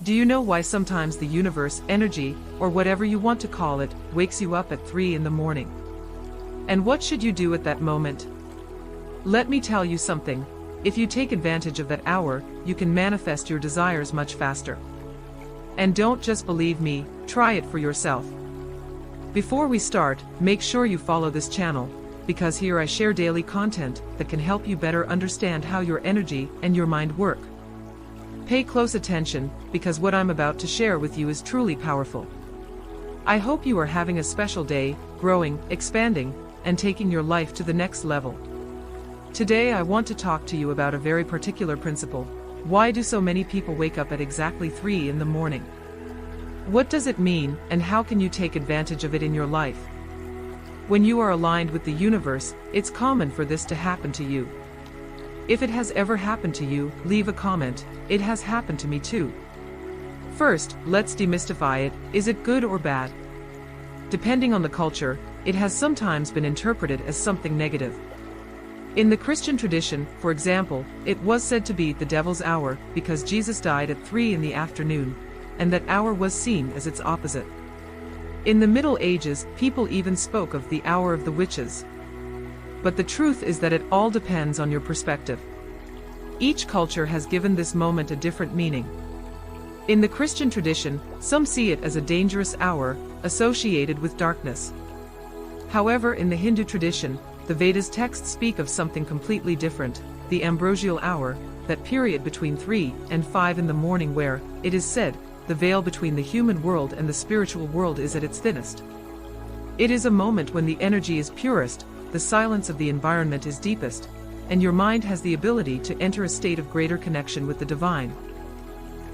Do you know why sometimes the universe, energy, or whatever you want to call it, wakes you up at 3 in the morning? And what should you do at that moment? Let me tell you something. If you take advantage of that hour, you can manifest your desires much faster. And don't just believe me, try it for yourself. Before we start, make sure you follow this channel, because here I share daily content that can help you better understand how your energy and your mind work. Pay close attention, because what I'm about to share with you is truly powerful. I hope you are having a special day, growing, expanding, and taking your life to the next level. Today I want to talk to you about a very particular principle. Why do so many people wake up at exactly 3 in the morning? What does it mean, and how can you take advantage of it in your life? When you are aligned with the universe, it's common for this to happen to you. If it has ever happened to you, leave a comment. It has happened to me too. First, let's demystify it. Is it good or bad? Depending on the culture, it has sometimes been interpreted as something negative. In the Christian tradition, for example, it was said to be the devil's hour because Jesus died at 3 in the afternoon, and that hour was seen as its opposite. In the Middle Ages, people even spoke of the hour of the witches. But the truth is that it all depends on your perspective. Each culture has given this moment a different meaning. In the Christian tradition, some see it as a dangerous hour, associated with darkness. However, in the Hindu tradition, the Vedas texts speak of something completely different, the ambrosial hour, that period between 3 and 5 in the morning where, it is said, the veil between the human world and the spiritual world is at its thinnest. It is a moment when the energy is purest, the silence of the environment is deepest, and your mind has the ability to enter a state of greater connection with the divine.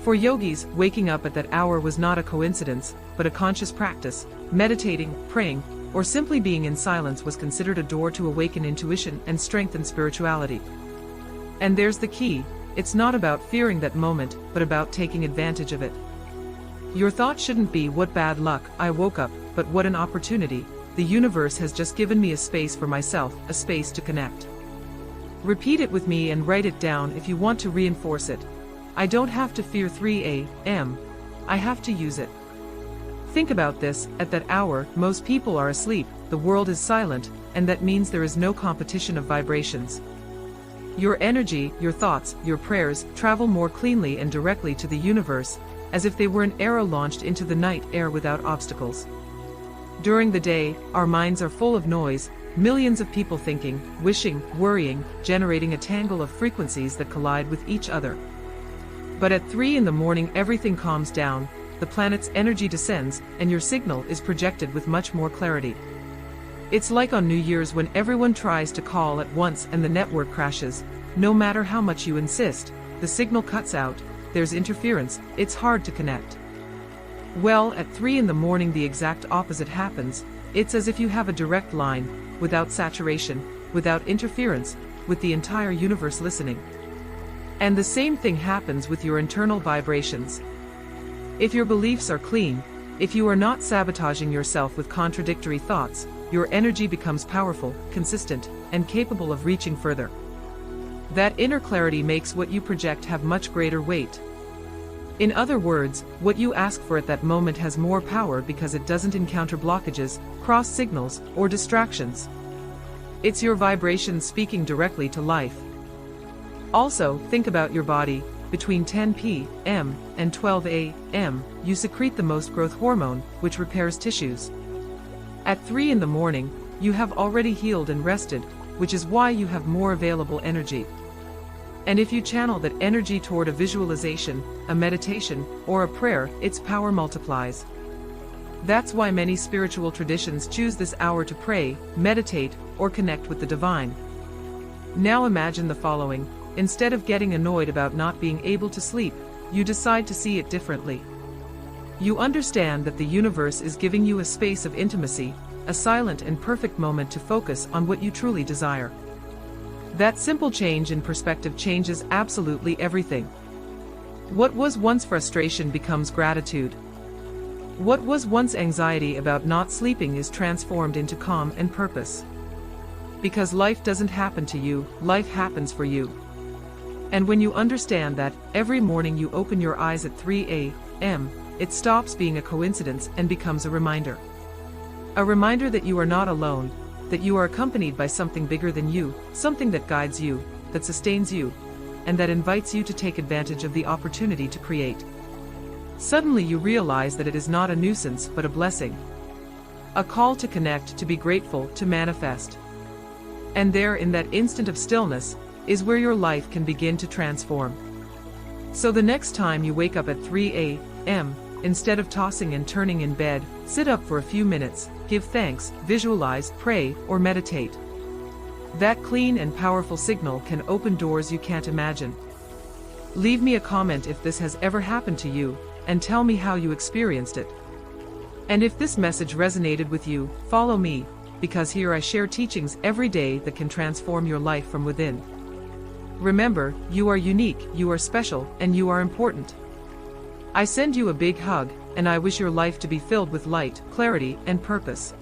For yogis, waking up at that hour was not a coincidence, but a conscious practice. Meditating, praying, or simply being in silence was considered a door to awaken intuition and strengthen spirituality. And there's the key, it's not about fearing that moment, but about taking advantage of it. Your thought shouldn't be, what bad luck, I woke up, but what an opportunity. The universe has just given me a space for myself, a space to connect. Repeat it with me and write it down if you want to reinforce it. I don't have to fear 3 a.m. I have to use it. Think about this, at that hour, most people are asleep, the world is silent, and that means there is no competition of vibrations. Your energy, your thoughts, your prayers, travel more cleanly and directly to the universe, as if they were an arrow launched into the night air without obstacles. During the day, our minds are full of noise, millions of people thinking, wishing, worrying, generating a tangle of frequencies that collide with each other. But at 3 in the morning everything calms down, the planet's energy descends, and your signal is projected with much more clarity. It's like on New Year's when everyone tries to call at once and the network crashes. No matter how much you insist, the signal cuts out, there's interference, it's hard to connect. Well, at 3 in the morning the exact opposite happens. It's as if you have a direct line, without saturation, without interference, with the entire universe listening. And the same thing happens with your internal vibrations. If your beliefs are clean, if you are not sabotaging yourself with contradictory thoughts, your energy becomes powerful, consistent, and capable of reaching further. That inner clarity makes what you project have much greater weight. In other words, what you ask for at that moment has more power because it doesn't encounter blockages, cross signals, or distractions. It's your vibrations speaking directly to life. Also, think about your body. Between 10 p.m. and 12 a.m., you secrete the most growth hormone, which repairs tissues. At 3 in the morning, you have already healed and rested, which is why you have more available energy. And if you channel that energy toward a visualization, a meditation, or a prayer, its power multiplies. That's why many spiritual traditions choose this hour to pray, meditate, or connect with the divine. Now imagine the following. Instead of getting annoyed about not being able to sleep, you decide to see it differently. You understand that the universe is giving you a space of intimacy, a silent and perfect moment to focus on what you truly desire. That simple change in perspective changes absolutely everything. What was once frustration becomes gratitude. What was once anxiety about not sleeping is transformed into calm and purpose. Because life doesn't happen to you, life happens for you. And when you understand that, every morning you open your eyes at 3 a.m., it stops being a coincidence and becomes a reminder. A reminder that you are not alone, that you are accompanied by something bigger than you, something that guides you, that sustains you, and that invites you to take advantage of the opportunity to create. Suddenly you realize that it is not a nuisance but a blessing. A call to connect, to be grateful, to manifest. And there, in that instant of stillness, is where your life can begin to transform. So the next time you wake up at 3 a.m., instead of tossing and turning in bed, sit up for a few minutes, give thanks, visualize, pray, or meditate. That clean and powerful signal can open doors you can't imagine. Leave me a comment if this has ever happened to you, and tell me how you experienced it. And if this message resonated with you, follow me, because here I share teachings every day that can transform your life from within. Remember, you are unique, you are special, and you are important. I send you a big hug, and I wish your life to be filled with light, clarity, and purpose.